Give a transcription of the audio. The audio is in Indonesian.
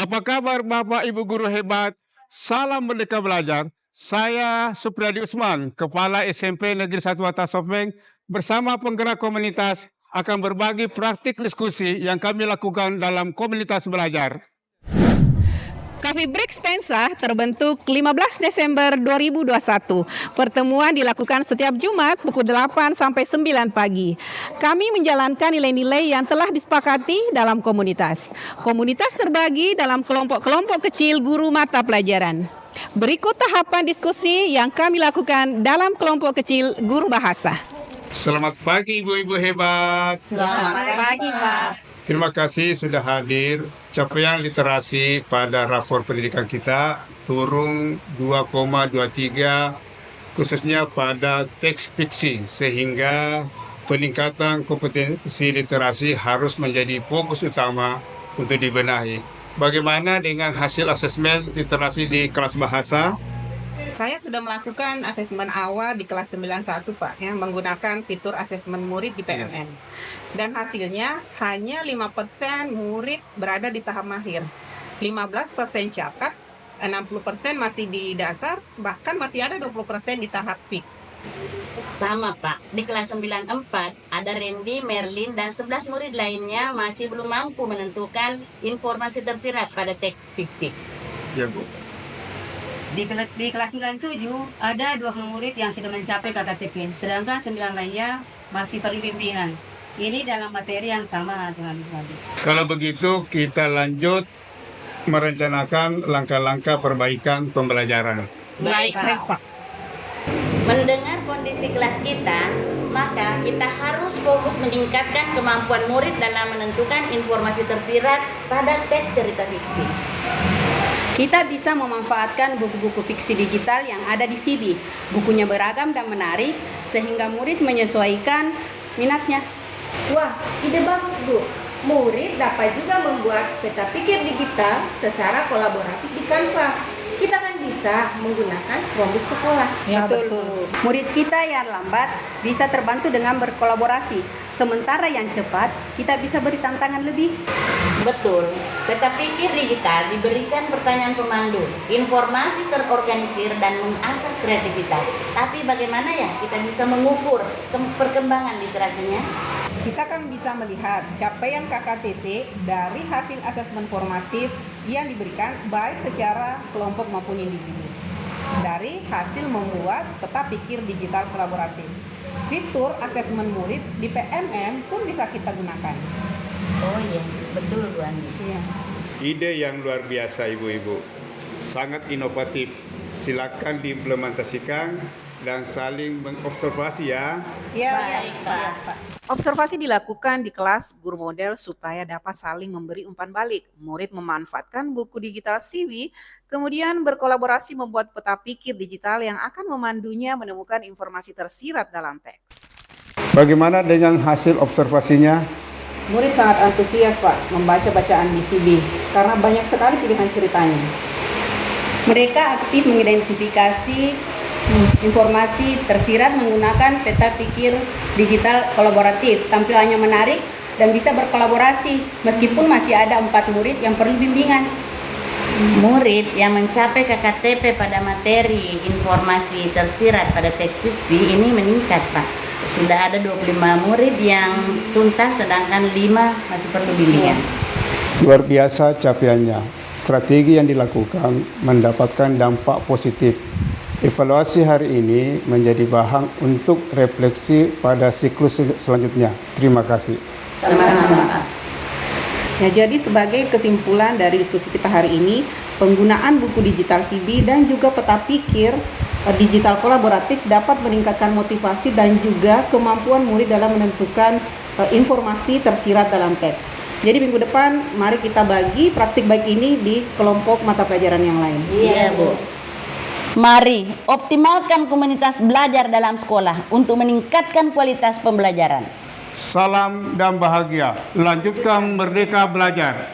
Apa kabar Bapak Ibu guru hebat? Salam Merdeka Belajar. Saya Supriyadi Usman, Kepala SMP Negeri 1 Atas Sopeng, bersama penggerak komunitas akan berbagi praktik diskusi yang kami lakukan dalam komunitas belajar. Cafe Break Spensa terbentuk 15 Desember 2021. Pertemuan dilakukan setiap Jumat pukul 8 sampai 9 pagi. Kami menjalankan nilai-nilai yang telah disepakati dalam komunitas. Komunitas terbagi dalam kelompok-kelompok kecil guru mata pelajaran. Berikut tahapan diskusi yang kami lakukan dalam kelompok kecil guru bahasa. Selamat pagi ibu-ibu hebat. Selamat pagi, Pak. Terima kasih sudah hadir. Capaian literasi pada rapor pendidikan kita turun 2,23 khususnya pada teks fiksi, sehingga peningkatan kompetensi literasi harus menjadi fokus utama untuk dibenahi. Bagaimana dengan hasil asesmen literasi di kelas bahasa? Saya sudah melakukan asesmen awal di kelas 91, Pak, ya, menggunakan fitur asesmen murid di PMM. Dan hasilnya hanya 5% murid berada di tahap mahir. 15% cakap, 60% masih di dasar, bahkan masih ada 20% di tahap peak. Sama Pak, di kelas 94 ada Randy, Merlin, dan 11 murid lainnya masih belum mampu menentukan informasi tersirat pada teks fiksi. Ya, Bu. Di kelas 97 ada 2 murid yang sudah mencapai KKTP, sedangkan 9 lainnya masih perlu bimbingan. Ini dalam materi yang sama dengan tadi. Kalau begitu kita lanjut merencanakan langkah-langkah perbaikan pembelajaran. Baik Pak. Mendengar kondisi kelas kita, maka kita harus fokus meningkatkan kemampuan murid dalam menentukan informasi tersirat pada teks cerita fiksi. Kita bisa memanfaatkan buku-buku fiksi digital yang ada di CB. Bukunya beragam dan menarik, sehingga murid menyesuaikan minatnya. Wah, ide bagus, Bu. Murid dapat juga membuat peta pikir digital secara kolaboratif di Canva. Kita kan bisa menggunakan Chromebook sekolah. Betul. Murid kita yang lambat bisa terbantu dengan berkolaborasi. Sementara yang cepat, kita bisa beri tantangan lebih. Betul, peta pikir digital diberikan pertanyaan pemandu, informasi terorganisir dan mengasah kreativitas. Tapi bagaimana ya kita bisa mengukur perkembangan literasinya? Kita kan bisa melihat capaian KKTP dari hasil asesmen formatif yang diberikan baik secara kelompok maupun individu. Dari hasil membuat peta pikir digital kolaboratif. Fitur asesmen murid di PMM pun bisa kita gunakan. Oh iya, betul Bu Andi. Iya. Ide yang luar biasa ibu-ibu, sangat inovatif. Silakan diimplementasikan dan saling mengobservasi ya. Baik Pak. Observasi dilakukan di kelas guru model supaya dapat saling memberi umpan balik. Murid memanfaatkan buku digital CB, kemudian berkolaborasi membuat peta pikir digital yang akan memandunya menemukan informasi tersirat dalam teks. Bagaimana dengan hasil observasinya? Murid sangat antusias, Pak, membaca bacaan di CB karena banyak sekali pilihan ceritanya. Mereka aktif mengidentifikasi informasi tersirat menggunakan peta pikir digital kolaboratif. Tampilannya menarik dan bisa berkolaborasi, meskipun masih ada 4 murid yang perlu bimbingan. Murid yang mencapai KKTP pada materi informasi tersirat pada teks fiksi ini meningkat Pak. Sudah ada 25 murid yang tuntas, sedangkan 5 masih perlu bimbingan. Luar biasa capaiannya. Strategi yang dilakukan mendapatkan dampak positif. Evaluasi hari ini menjadi bahan untuk refleksi pada siklus selanjutnya. Terima kasih. Sama-sama. Ya, jadi sebagai kesimpulan dari diskusi kita hari ini, penggunaan buku digital CB dan juga peta pikir digital kolaboratif dapat meningkatkan motivasi dan juga kemampuan murid dalam menentukan informasi tersirat dalam teks. Jadi minggu depan mari kita bagi praktik baik ini di kelompok mata pelajaran yang lain. Iya Bu. Mari optimalkan komunitas belajar dalam sekolah untuk meningkatkan kualitas pembelajaran. Salam dan bahagia. Lanjutkan Merdeka Belajar.